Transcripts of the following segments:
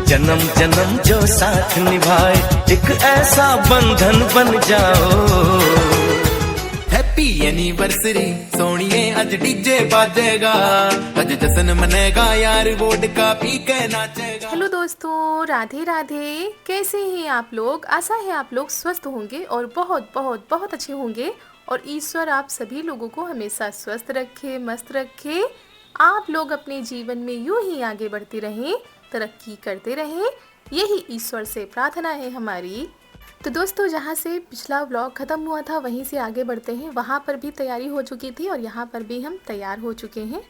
जन्म जन्म जो साथ निभाए, एक ऐसा बंधन बन जाओ। हैप्पी एनिवर्सरी सोनिए, आज डीजे बाजेगा, आज जश्न मनेगा यार, वोडका पी के नाचेगा। हेलो दोस्तों, राधे राधे। कैसे हैं आप लोग? आशा है आप लोग स्वस्थ होंगे और बहुत बहुत बहुत अच्छे होंगे, और ईश्वर आप सभी लोगों को हमेशा स्वस्थ रखे, मस्त रखे। आप लोग अपने जीवन में यूं ही आगे बढ़ते रहें, तरक्की करते रहें, यही ईश्वर से प्रार्थना है हमारी। तो दोस्तों, जहाँ से पिछला व्लॉग ख़त्म हुआ था वहीं से आगे बढ़ते हैं। वहाँ पर भी तैयारी हो चुकी थी और यहाँ पर भी हम तैयार हो चुके हैं।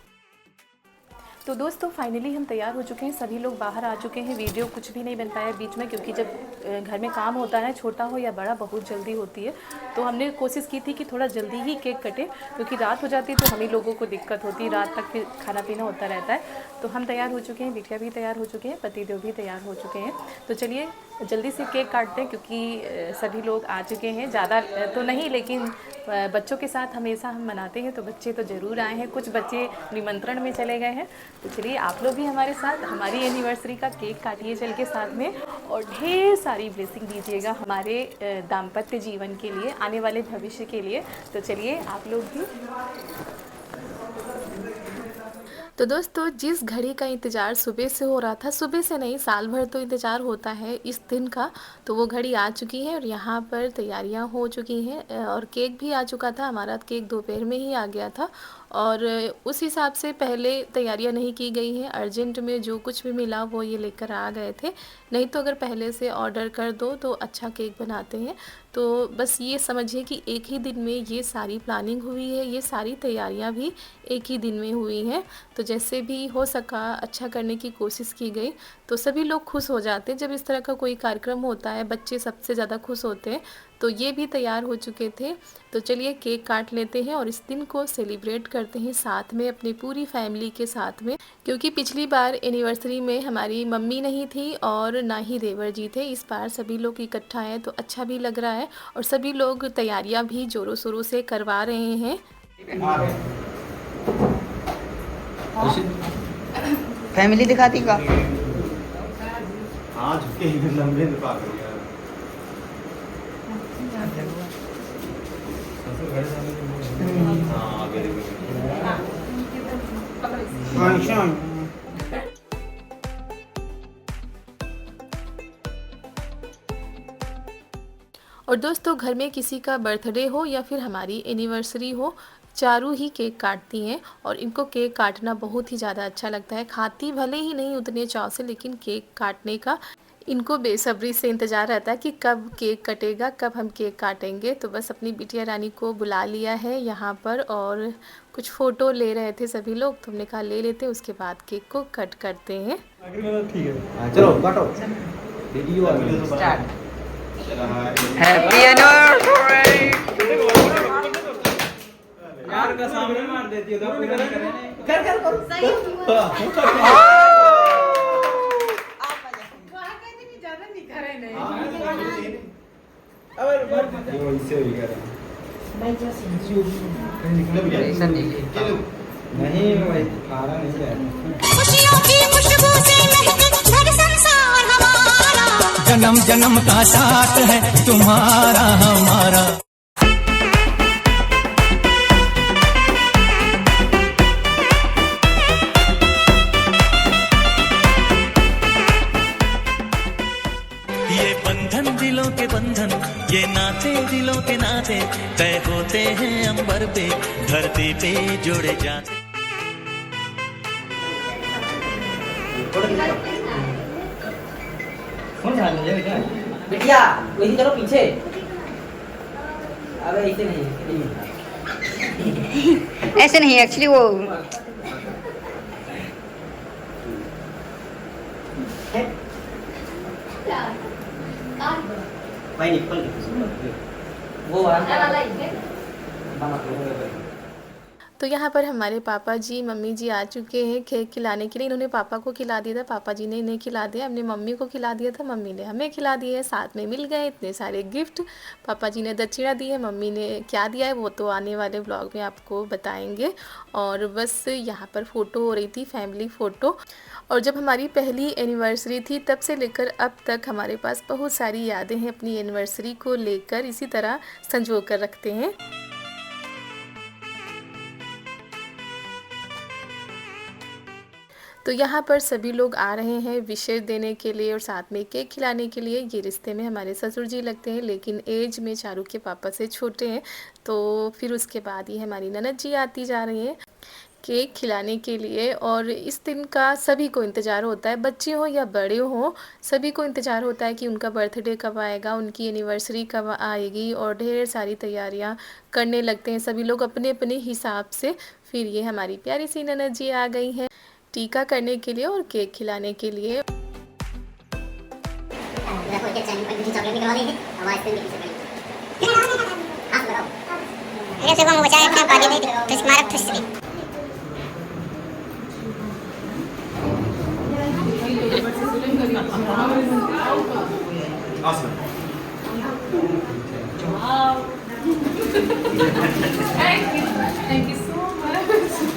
तो दोस्तों, फाइनली हम तैयार हो चुके हैं, सभी लोग बाहर आ चुके हैं। वीडियो कुछ भी नहीं बन पाया बीच में, क्योंकि जब घर में काम होता है, छोटा हो या बड़ा, बहुत जल्दी होती है। तो हमने कोशिश की थी कि थोड़ा जल्दी ही केक कटे, क्योंकि रात हो जाती है तो हम ही लोगों को दिक्कत होती है, रात तक फिर खाना पीना होता रहता है। तो हम तैयार हो चुके हैं, बिटिया भी तैयार हो चुके हैं, पतिदेव भी तैयार हो चुके हैं। तो चलिए जल्दी से केक काटते हैं, क्योंकि सभी लोग आ चुके हैं। ज़्यादा तो नहीं, लेकिन बच्चों के साथ हमेशा हम मनाते हैं, तो बच्चे तो ज़रूर आए हैं, कुछ बच्चे निमंत्रण में चले गए हैं। तो चलिए आप लोग भी हमारे साथ हमारी एनिवर्सरी का केक काटिए चल के साथ में, और ढेर सारी ब्लेसिंग दीजिएगा हमारे दाम्पत्य जीवन के लिए, आने वाले भविष्य के लिए। तो चलिए आप लोग भी। तो दोस्तों, जिस घड़ी का इंतज़ार सुबह से हो रहा था, सुबह से नहीं, साल भर तो इंतज़ार होता है इस दिन का, तो वो घड़ी आ चुकी है और यहाँ पर तैयारियाँ हो चुकी हैं। और केक भी आ चुका था, हमारा केक दोपहर में ही आ गया था, और उस हिसाब से पहले तैयारियां नहीं की गई हैं। अर्जेंट में जो कुछ भी मिला वो ये लेकर आ गए थे, नहीं तो अगर पहले से ऑर्डर कर दो तो अच्छा केक बनाते हैं। तो बस ये समझिए कि एक ही दिन में ये सारी प्लानिंग हुई है, ये सारी तैयारियां भी एक ही दिन में हुई हैं। तो जैसे भी हो सका अच्छा करने की कोशिश की गई। तो सभी लोग खुश हो जाते हैं जब इस तरह का कोई कार्यक्रम होता है, बच्चे सबसे ज़्यादा खुश होते हैं। तो ये भी तैयार हो चुके थे। तो चलिए केक काट लेते हैं और इस दिन को सेलिब्रेट करते हैं साथ में, अपनी पूरी फैमिली के साथ में। क्योंकि पिछली बार एनिवर्सरी में हमारी मम्मी नहीं थी और ना ही देवर जी थे, इस बार सभी लोग इकट्ठा हैं तो अच्छा भी लग रहा है, और सभी लोग तैयारियां भी ज़ोरों शोरों से करवा रहे हैं। फैमिली दिखाती का आज के लंबे दिखा रही है। हाँ आगे और दोस्तों, घर में किसी का बर्थडे हो या फिर हमारी एनिवर्सरी हो, चारों ही केक काटती हैं, और इनको केक काटना बहुत ही ज़्यादा अच्छा लगता है। खाती भले ही नहीं उतने चाव से, लेकिन केक काटने का इनको बेसब्री से इंतज़ार रहता है कि कब केक कटेगा, कब हम केक काटेंगे। तो बस अपनी बिटिया रानी को बुला लिया है यहाँ पर, और कुछ फ़ोटो ले रहे थे सभी लोग, तो हमने कहा ले लेते, उसके बाद केक को कट करते हैं। ठीक है, चलो काटो। Video start. Happy anniversary. यार का सामने मार देती हो, कर कर करो सही। वो इससे हो गया नहीं, भाई खाना नहीं है। खुशियों की खुशबू से महके घर संसार हमारा, जन्म जन्म का साथ है तुम्हारा हमारा। ये बंधन दिलों के बंधन, ये नाते दिलों के नाते, तय होते हैं अंबर पे, धरती पे जोड़े जाते। बिटिया वही चलो पीछे। अबे ऐसे नहीं, ऐसे नहीं एक्चुअली वो भाई निकल वो तो यहाँ पर हमारे पापा जी मम्मी जी आ चुके हैं केक खिलाने के लिए। इन्होंने पापा को खिला दिया था, पापा जी ने इन्हें खिला दिया, हमने मम्मी को खिला दिया था, मम्मी ने हमें खिला दिया है, साथ में मिल गए इतने सारे गिफ्ट। पापा जी ने दक्षिणा दी है, मम्मी ने क्या दिया है वो तो आने वाले व्लॉग में आपको बताएंगे। और बस यहाँ पर फ़ोटो हो रही थी, फैमिली फ़ोटो। और जब हमारी पहली एनिवर्सरी थी तब से लेकर अब तक हमारे पास बहुत सारी यादें हैं अपनी एनिवर्सरी को लेकर, इसी तरह संजो कर रखते हैं। तो यहाँ पर सभी लोग आ रहे हैं विशेष देने के लिए और साथ में केक खिलाने के लिए। ये रिश्ते में हमारे ससुर जी लगते हैं लेकिन एज में चारू के पापा से छोटे हैं। तो फिर उसके बाद ये हमारी ननद जी आती जा रही हैं केक खिलाने के लिए। और इस दिन का सभी को इंतज़ार होता है, बच्चे हो या बड़े हो, सभी को इंतज़ार होता है कि उनका बर्थडे कब आएगा, उनकी एनिवर्सरी कब आएगी, और ढेर सारी तैयारियां करने लगते हैं सभी लोग अपने अपने हिसाब से। फिर ये हमारी प्यारी सी ननद जी आ गई हैं टीका करने के लिए और केक खिलाने के लिए।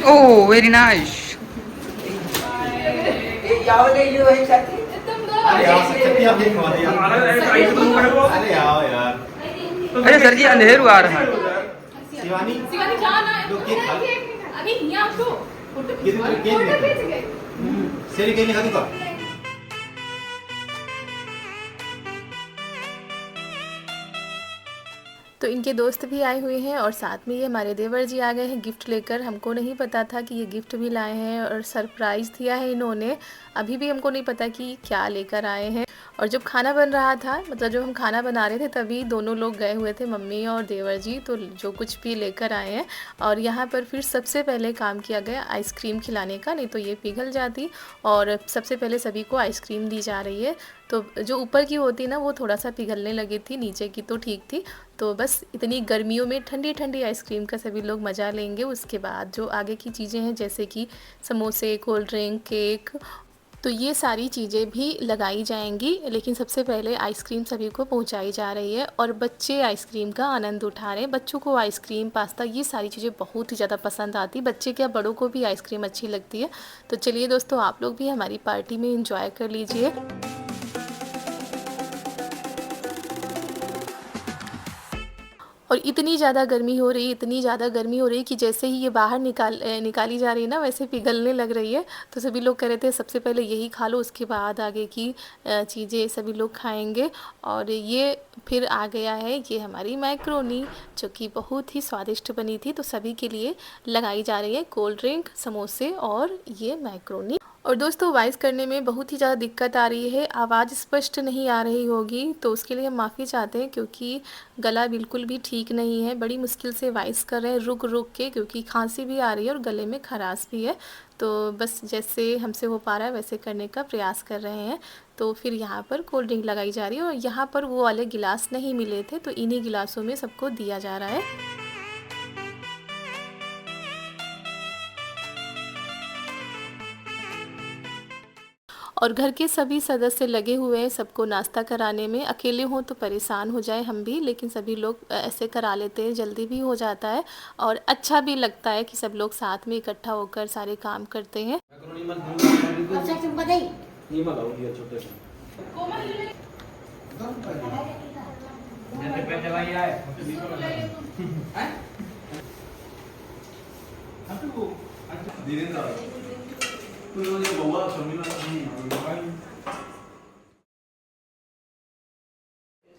Oh, very nice. अरे आओ सच्ची आप देखो अरे आओ यार। अरे सर जी अंधेर आ रहा है। शिवानी दो केक खा ये तो केक सेरी केक खा दूंगा। तो इनके दोस्त भी आए हुए हैं और साथ में ये हमारे देवर जी आ गए हैं गिफ्ट लेकर। हमको नहीं पता था कि ये गिफ्ट भी लाए हैं और सरप्राइज़ दिया है इन्होंने। अभी भी हमको नहीं पता कि क्या लेकर आए हैं। और जब खाना बन रहा था, मतलब जब हम खाना बना रहे थे, तभी दोनों लोग गए हुए थे, मम्मी और देवर जी, तो जो कुछ भी लेकर आए हैं। और यहाँ पर फिर सबसे पहले काम किया गया आइसक्रीम खिलाने का, नहीं तो ये पिघल जाती। और सबसे पहले सभी को आइसक्रीम दी जा रही है। तो जो ऊपर की होती ना वो थोड़ा सा पिघलने लगी थी, नीचे की तो ठीक थी। तो बस इतनी गर्मियों में ठंडी ठंडी आइसक्रीम का सभी लोग मज़ा लेंगे। उसके बाद जो आगे की चीज़ें हैं जैसे कि समोसे, कोल्ड ड्रिंक, केक, तो ये सारी चीज़ें भी लगाई जाएंगी। लेकिन सबसे पहले आइसक्रीम सभी को पहुंचाई जा रही है और बच्चे आइसक्रीम का आनंद उठा रहे हैं। बच्चों को आइसक्रीम, पास्ता, ये सारी चीज़ें बहुत ही ज़्यादा पसंद आती। बच्चे क्या, बड़ों को भी आइसक्रीम अच्छी लगती है। तो चलिए दोस्तों, आप लोग भी हमारी पार्टी में इंजॉय कर लीजिए। और इतनी ज़्यादा गर्मी हो रही, इतनी ज़्यादा गर्मी हो रही कि जैसे ही ये बाहर निकाली जा रही है ना, वैसे पिघलने लग रही है। तो सभी लोग कह रहे थे सबसे पहले यही खा लो, उसके बाद आगे की चीज़ें सभी लोग खाएंगे। और ये फिर आ गया है ये हमारी मैक्रोनी, जो कि बहुत ही स्वादिष्ट बनी थी। तो सभी के लिए लगाई जा रही है कोल्ड ड्रिंक, समोसे और ये मैक्रोनी। और दोस्तों, वॉइस करने में बहुत ही ज़्यादा दिक्कत आ रही है, आवाज़ स्पष्ट नहीं आ रही होगी, तो उसके लिए हम माफ़ी चाहते हैं, क्योंकि गला बिल्कुल भी ठीक नहीं है। बड़ी मुश्किल से वॉइस कर रहे हैं रुक रुक के, क्योंकि खांसी भी आ रही है और गले में खराश भी है। तो बस जैसे हमसे हो पा रहा है वैसे करने का प्रयास कर रहे हैं। तो फिर यहाँ पर कोल्ड ड्रिंक लगाई जा रही है और यहाँ पर वो वाले गिलास नहीं मिले थे, तो इन्हीं गिलासों में सबको दिया जा रहा है। और घर के सभी सदस्य लगे हुए हैं सबको नाश्ता कराने में। अकेले हों तो परेशान हो जाए हम भी, लेकिन सभी लोग ऐसे करा लेते हैं, जल्दी भी हो जाता है और अच्छा भी लगता है कि सब लोग साथ में इकट्ठा होकर सारे काम करते हैं।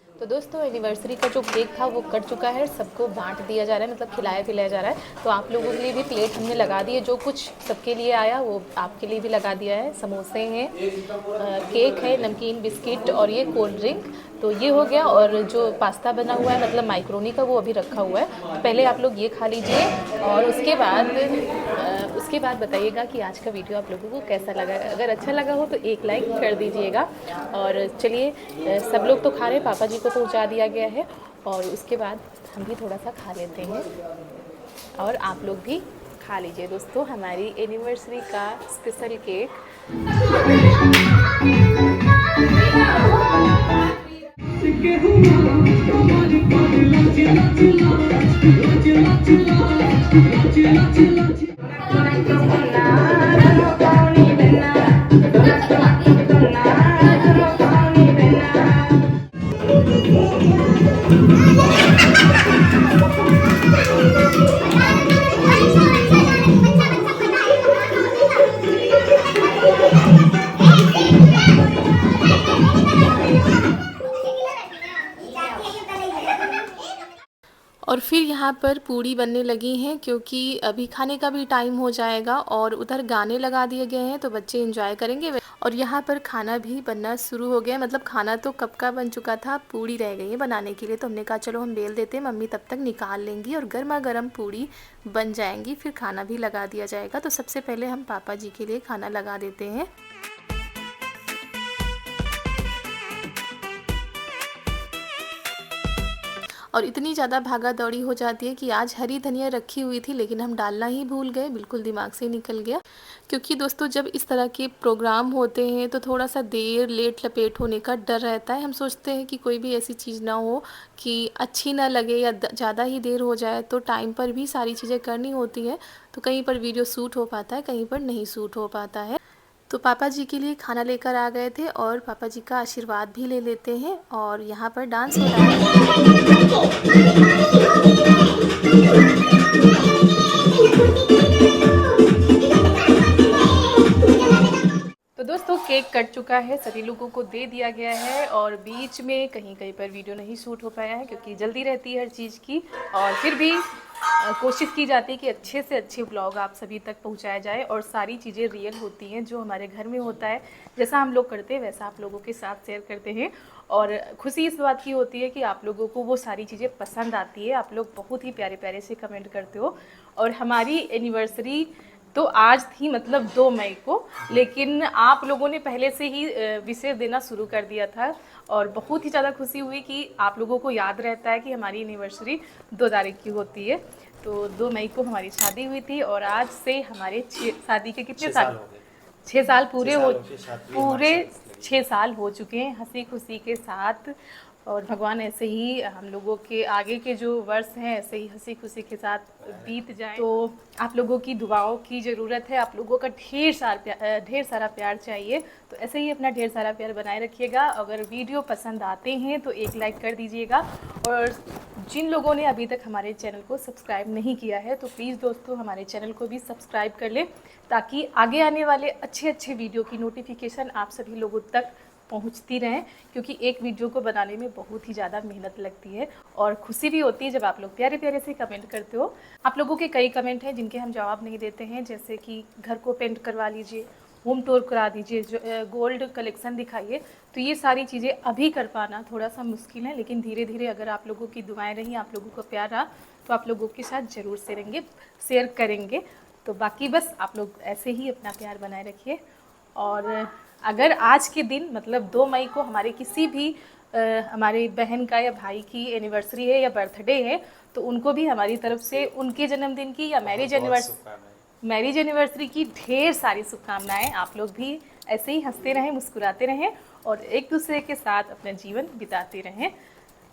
तो दोस्तों, एनिवर्सरी का जो केक था वो कट चुका है, सबको बांट दिया जा रहा है, मतलब खिलाया पिलाया जा रहा है। तो आप लोगों के लिए भी प्लेट हमने लगा दी है, जो कुछ सबके लिए आया वो आपके लिए भी लगा दिया है। समोसे हैं, केक है, नमकीन, बिस्किट और ये कोल्ड ड्रिंक, तो ये हो गया। और जो पास्ता बना हुआ है, मतलब माइक्रोनी का, वो अभी रखा हुआ है। तो पहले आप लोग ये खा लीजिए और उसके बाद बताइएगा कि आज का वीडियो आप लोगों को कैसा लगा। अगर अच्छा लगा हो तो एक लाइक कर दीजिएगा। और चलिए, सब लोग तो खा रहे हैं, पापा जी को पहुंचा दिया गया है और उसके बाद हम भी थोड़ा सा खा लेते हैं और आप लोग भी खा लीजिए दोस्तों हमारी एनिवर्सरी का स्पेशल केक। फिर यहाँ पर पूड़ी बनने लगी हैं क्योंकि अभी खाने का भी टाइम हो जाएगा और उधर गाने लगा दिए गए हैं तो बच्चे एंजॉय करेंगे। और यहाँ पर खाना भी बनना शुरू हो गया, मतलब खाना तो कब का बन चुका था, पूड़ी रह गई है बनाने के लिए। तो हमने कहा चलो हम बेल देते हैं, मम्मी तब तक निकाल लेंगी और गर्मा गर्म पूड़ी बन जाएंगी, फिर खाना भी लगा दिया जाएगा। तो सबसे पहले हम पापा जी के लिए खाना लगा देते हैं। और इतनी ज़्यादा भागा दौड़ी हो जाती है कि आज हरी धनिया रखी हुई थी लेकिन हम डालना ही भूल गए, बिल्कुल दिमाग से निकल गया। क्योंकि दोस्तों जब इस तरह के प्रोग्राम होते हैं तो थोड़ा सा देर लेट लपेट होने का डर रहता है। हम सोचते हैं कि कोई भी ऐसी चीज़ ना हो कि अच्छी ना लगे या ज़्यादा ही देर हो जाए, तो टाइम पर भी सारी चीज़ें करनी होती हैं। तो कहीं पर वीडियो शूट हो पाता है, कहीं पर नहीं शूट हो पाता है। तो पापा जी के लिए खाना लेकर आ गए थे और पापा जी का आशीर्वाद भी ले लेते हैं। और यहाँ पर डांस हो रहा है। तो दोस्तों केक कट चुका है, सभी लोगों को दे दिया गया है और बीच में कहीं कहीं पर वीडियो नहीं शूट हो पाया है क्योंकि जल्दी रहती है हर चीज़ की। और फिर भी कोशिश की जाती है कि अच्छे से अच्छे ब्लॉग आप सभी तक पहुंचाया जाए और सारी चीज़ें रियल होती हैं, जो हमारे घर में होता है, जैसा हम लोग करते हैं वैसा आप लोगों के साथ शेयर करते हैं। और खुशी इस बात की होती है कि आप लोगों को वो सारी चीज़ें पसंद आती है, आप लोग बहुत ही प्यारे प्यारे से कमेंट करते हो। और हमारी एनिवर्सरी तो आज थी, मतलब 2 मई को, लेकिन आप लोगों ने पहले से ही विशेष देना शुरू कर दिया था और बहुत ही ज़्यादा खुशी हुई कि आप लोगों को याद रहता है कि हमारी एनिवर्सरी 2 तारीख की होती है। तो 2 मई को हमारी शादी हुई थी और आज से हमारे शादी के कितने साल? 6 साल पूरे 6 साल हो चुके हैं हंसी खुशी के साथ। और भगवान ऐसे ही हम लोगों के आगे के जो वर्ष हैं ऐसे ही हंसी खुशी के साथ बीत जाए। तो आप लोगों की दुआओं की ज़रूरत है, आप लोगों का ढेर सारा प्यार चाहिए। तो ऐसे ही अपना ढेर सारा प्यार बनाए रखिएगा। अगर वीडियो पसंद आते हैं तो एक लाइक कर दीजिएगा और जिन लोगों ने अभी तक हमारे चैनल को सब्सक्राइब नहीं किया है तो प्लीज़ दोस्तों हमारे चैनल को भी सब्सक्राइब कर लें ताकि आगे आने वाले अच्छे वीडियो की नोटिफिकेशन आप सभी लोगों तक पहुंचती रहें। क्योंकि एक वीडियो को बनाने में बहुत ही ज़्यादा मेहनत लगती है और खुशी भी होती है जब आप लोग प्यारे प्यारे से कमेंट करते हो। आप लोगों के कई कमेंट हैं जिनके हम जवाब नहीं देते हैं, जैसे कि घर को पेंट करवा लीजिए, होम टूर करा दीजिए, गोल्ड कलेक्शन दिखाइए। तो ये सारी चीज़ें अभी कर पाना थोड़ा सा मुश्किल है, लेकिन धीरे धीरे अगर आप लोगों की दुआएं रही, आप लोगों का प्यार रहा तो आप लोगों के साथ ज़रूर शेयर करेंगे। तो बाकी बस आप लोग ऐसे ही अपना प्यार बनाए रखिए। और अगर आज के दिन मतलब 2 मई को हमारे किसी भी हमारे बहन का या भाई की एनिवर्सरी है या बर्थडे है तो उनको भी हमारी तरफ से उनके जन्मदिन की या मैरिज एनिवर्सरी की ढेर सारी शुभकामनाएं। आप लोग भी ऐसे ही हंसते रहें, मुस्कुराते रहें और एक दूसरे के साथ अपना जीवन बिताते रहें।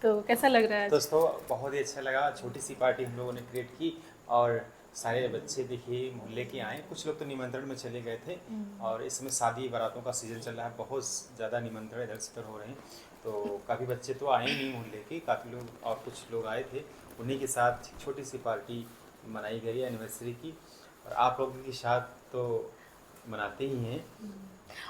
तो कैसा लग रहा है दोस्तों? बहुत ही अच्छा लगा। छोटी सी पार्टी हम लोगों ने क्रिएट की और सारे बच्चे देखिए मोहल्ले के आए, कुछ लोग तो निमंत्रण में चले गए थे और इस समय शादी बारातों का सीजन चल रहा है, बहुत ज़्यादा निमंत्रण इधर से हो रहे हैं। तो काफ़ी बच्चे तो आए नहीं मोहल्ले के, काफ़ी लोग और कुछ लोग आए थे, उन्हीं के साथ छोटी सी पार्टी मनाई गई एनिवर्सरी की। और आप लोगों के साथ तो मनाते ही हैं।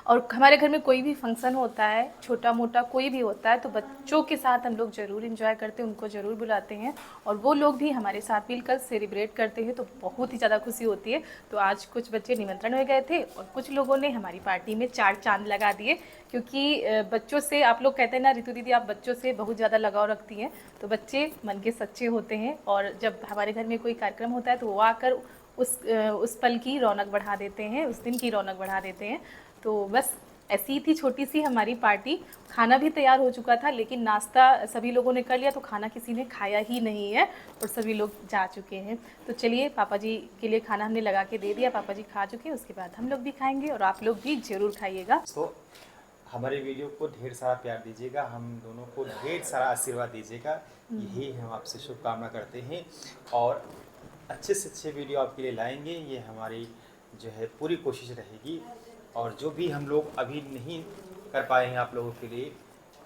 और हमारे घर में कोई भी फंक्शन होता है, छोटा मोटा कोई भी होता है, तो बच्चों के साथ हम लोग ज़रूर एंजॉय करते हैं, उनको ज़रूर बुलाते हैं और वो लोग भी हमारे साथ मिलकर सेलिब्रेट करते हैं। तो बहुत ही ज़्यादा खुशी होती है। तो आज कुछ बच्चे निमंत्रण में गए थे और कुछ लोगों ने हमारी पार्टी में 4 चांद लगा दिए। क्योंकि बच्चों से आप लोग कहते हैं ना रितु दीदी आप बच्चों से बहुत ज़्यादा लगाव रखती हैं, तो बच्चे मन के सच्चे होते हैं और जब हमारे घर में कोई कार्यक्रम होता है तो वो आकर उस पल की रौनक बढ़ा देते हैं, उस दिन की रौनक बढ़ा देते हैं। तो बस ऐसी ही थी छोटी सी हमारी पार्टी। खाना भी तैयार हो चुका था लेकिन नाश्ता सभी लोगों ने कर लिया तो खाना किसी ने खाया ही नहीं है और सभी लोग जा चुके हैं। तो चलिए पापा जी के लिए खाना हमने लगा के दे दिया, पापा जी खा चुके हैं, उसके बाद हम लोग भी खाएंगे और आप लोग भी ज़रूर खाइएगा। तो हमारे वीडियो को ढेर सारा प्यार दीजिएगा, हम दोनों को ढेर सारा आशीर्वाद दीजिएगा, यही हम आपसे शुभकामना करते हैं और अच्छे से अच्छे वीडियो आपके लिए लाएंगे, ये हमारी जो है पूरी कोशिश रहेगी। और जो भी हम लोग अभी नहीं कर पाए हैं आप लोगों के लिए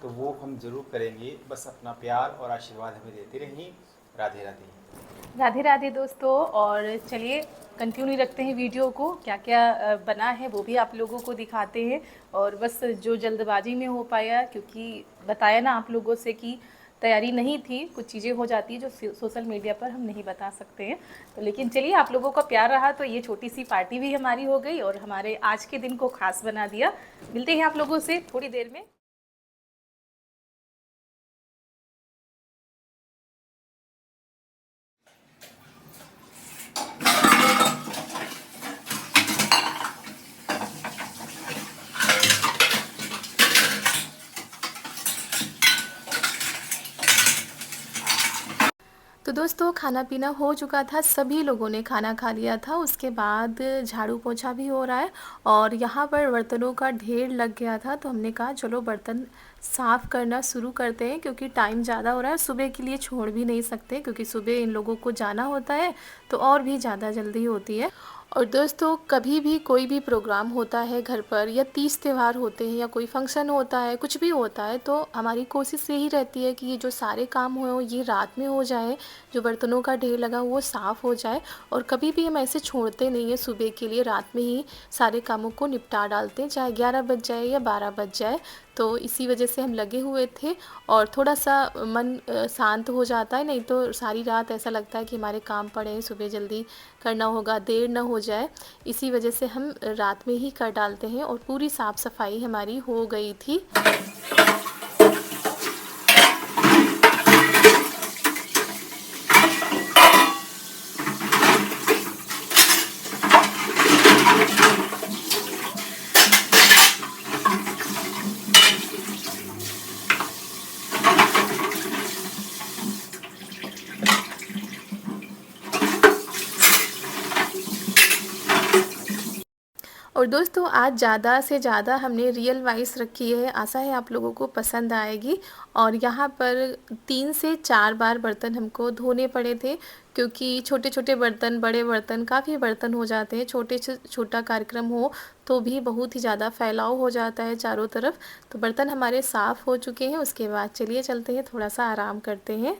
तो वो हम ज़रूर करेंगे। बस अपना प्यार और आशीर्वाद हमें देते रहिए। राधे राधे। राधे राधे दोस्तों। और चलिए कंटिन्यू रखते हैं वीडियो को, क्या क्या बना है वो भी आप लोगों को दिखाते हैं। और बस जो जल्दबाजी में हो पाया, क्योंकि बताया ना आप लोगों से कि तैयारी नहीं थी, कुछ चीज़ें हो जाती है जो सोशल मीडिया पर हम नहीं बता सकते हैं। तो लेकिन चलिए, आप लोगों का प्यार रहा तो ये छोटी सी पार्टी भी हमारी हो गई और हमारे आज के दिन को खास बना दिया। मिलते हैं आप लोगों से थोड़ी देर में। तो दोस्तों, खाना पीना हो चुका था, सभी लोगों ने खाना खा लिया था। उसके बाद झाड़ू पोछा भी हो रहा है और यहाँ पर बर्तनों का ढेर लग गया था, तो हमने कहा चलो बर्तन साफ़ करना शुरू करते हैं, क्योंकि टाइम ज़्यादा हो रहा है। सुबह के लिए छोड़ भी नहीं सकते, क्योंकि सुबह इन लोगों को जाना होता है तो और भी ज़्यादा जल्दी होती है। और दोस्तों, कभी भी कोई भी प्रोग्राम होता है घर पर, या तीज त्यौहार होते हैं, या कोई फंक्शन होता है, कुछ भी होता है, तो हमारी कोशिश यही रहती है कि ये जो सारे काम हो ये रात में हो जाए, जो बर्तनों का ढेर लगा वो साफ़ हो जाए। और कभी भी हम ऐसे छोड़ते नहीं हैं सुबह के लिए, रात में ही सारे कामों को निपटा डालते हैं, चाहे 11 बज जाए या 12 बज जाए। तो इसी वजह से हम लगे हुए थे और थोड़ा सा मन शांत हो जाता है, नहीं तो सारी रात ऐसा लगता है कि हमारे काम पड़े हैं, सुबह जल्दी करना होगा, देर ना हो जाए। इसी वजह से हम रात में ही कर डालते हैं और पूरी साफ़ सफाई हमारी हो गई थी। और दोस्तों, आज ज़्यादा से ज़्यादा हमने रियल वाइस रखी है, आशा है आप लोगों को पसंद आएगी। और यहाँ पर 3 से 4 बार बर्तन हमको धोने पड़े थे, क्योंकि छोटे छोटे बर्तन, बड़े बर्तन, काफ़ी बर्तन हो जाते हैं। छोटे से छोटा कार्यक्रम हो तो भी बहुत ही ज़्यादा फैलाव हो जाता है चारों तरफ। तो बर्तन हमारे साफ़ हो चुके हैं। उसके बाद चलिए चलते हैं, थोड़ा सा आराम करते हैं।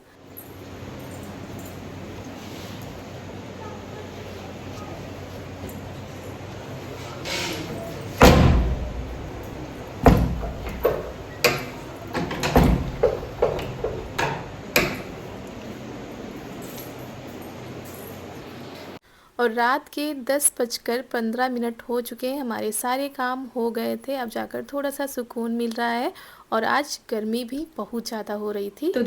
और रात के 10:15 हो चुके हैं, हमारे सारे काम हो गए थे। अब जाकर थोड़ा सा सुकून मिल रहा है और आज गर्मी भी बहुत ज़्यादा हो रही थी। तो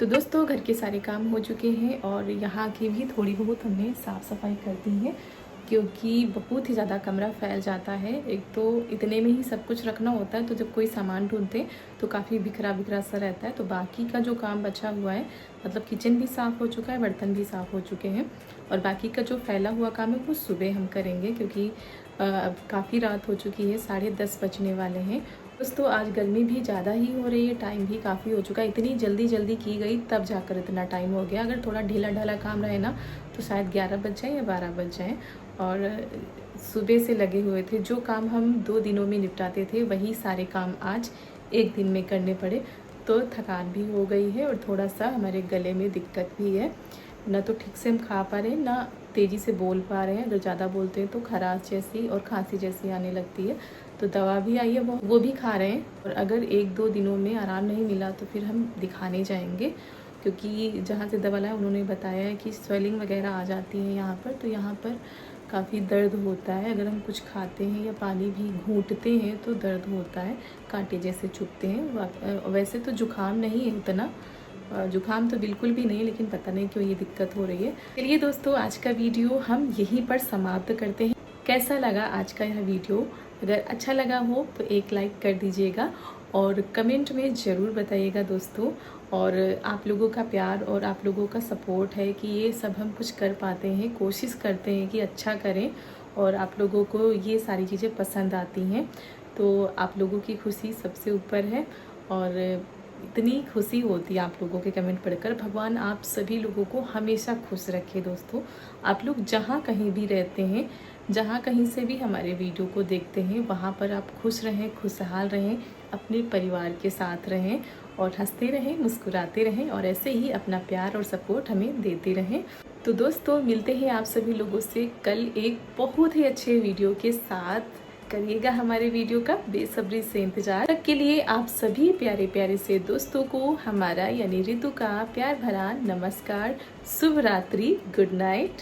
दोस्तों घर के सारे काम हो चुके हैं और यहाँ की भी थोड़ी बहुत हमने साफ़ सफाई कर दी है, क्योंकि बहुत ही ज़्यादा कमरा फैल जाता है। एक तो इतने में ही सब कुछ रखना होता है, तो जब कोई सामान ढूंढते तो काफ़ी बिखरा बिखरा सा रहता है। तो बाकी का जो काम बचा हुआ है, मतलब किचन भी साफ़ हो चुका है, बर्तन भी साफ़ हो चुके हैं, और बाकी का जो फैला हुआ काम है वो सुबह हम करेंगे, क्योंकि अब काफ़ी रात हो चुकी है, 10:30 बजने वाले हैं। दोस्तों, आज गर्मी भी ज़्यादा ही हो रही है, टाइम भी काफ़ी हो चुका है। इतनी जल्दी की गई तब जाकर इतना टाइम हो गया। अगर थोड़ा ढीला ढाला काम रहे ना तो शायद 11 बज जाए या 12 बज जाए। और सुबह से लगे हुए थे, जो काम हम 2 दिनों में निपटाते थे वही सारे काम आज एक दिन में करने पड़े। तो थकान भी हो गई है और थोड़ा सा हमारे गले में दिक्कत भी है, ना तो ठीक से हम खा पा रहे हैं, ना तेज़ी से बोल पा रहे हैं। अगर ज़्यादा बोलते हैं तो खराश जैसी और खांसी जैसी आने लगती है। तो दवा भी आई है, वो भी खा रहे हैं। और अगर 1-2 दिनों में आराम नहीं मिला तो फिर हम दिखाने जाएंगे, क्योंकि जहाँ से दवा लाए उन्होंने बताया है कि स्वेलिंग वगैरह आ जाती है यहाँ पर, तो यहाँ पर काफ़ी दर्द होता है। अगर हम कुछ खाते हैं या पानी भी घूंटते हैं तो दर्द होता है, कांटे जैसे चुभते हैं। वैसे तो जुकाम नहीं है उतना, जुकाम तो बिल्कुल भी नहीं, लेकिन पता नहीं क्यों ये दिक्कत हो रही है। चलिए दोस्तों, आज का वीडियो हम यहीं पर समाप्त करते हैं। कैसा लगा आज का यह वीडियो? अगर अच्छा लगा हो तो एक लाइक कर दीजिएगा और कमेंट में ज़रूर बताइएगा दोस्तों। और आप लोगों का प्यार और आप लोगों का सपोर्ट है कि ये सब हम कुछ कर पाते हैं, कोशिश करते हैं कि अच्छा करें, और आप लोगों को ये सारी चीज़ें पसंद आती हैं। तो आप लोगों की खुशी सबसे ऊपर है और इतनी खुशी होती है आप लोगों के कमेंट पढ़कर। भगवान आप सभी लोगों को हमेशा खुश रखे दोस्तों। आप लोग जहाँ कहीं भी रहते हैं, जहाँ कहीं से भी हमारे वीडियो को देखते हैं, वहाँ पर आप खुश रहें, खुशहाल रहें, अपने परिवार के साथ रहें और हंसते रहें, मुस्कुराते रहें, और ऐसे ही अपना प्यार और सपोर्ट हमें देते रहें। तो दोस्तों, मिलते हैं आप सभी लोगों से कल एक बहुत ही अच्छे वीडियो के साथ। करिएगा हमारे वीडियो का बेसब्री से इंतजार। तक के लिए आप सभी प्यारे प्यारे से दोस्तों को हमारा यानी रितु का प्यार भरा नमस्कार, शुभ रात्रि, गुड नाइट।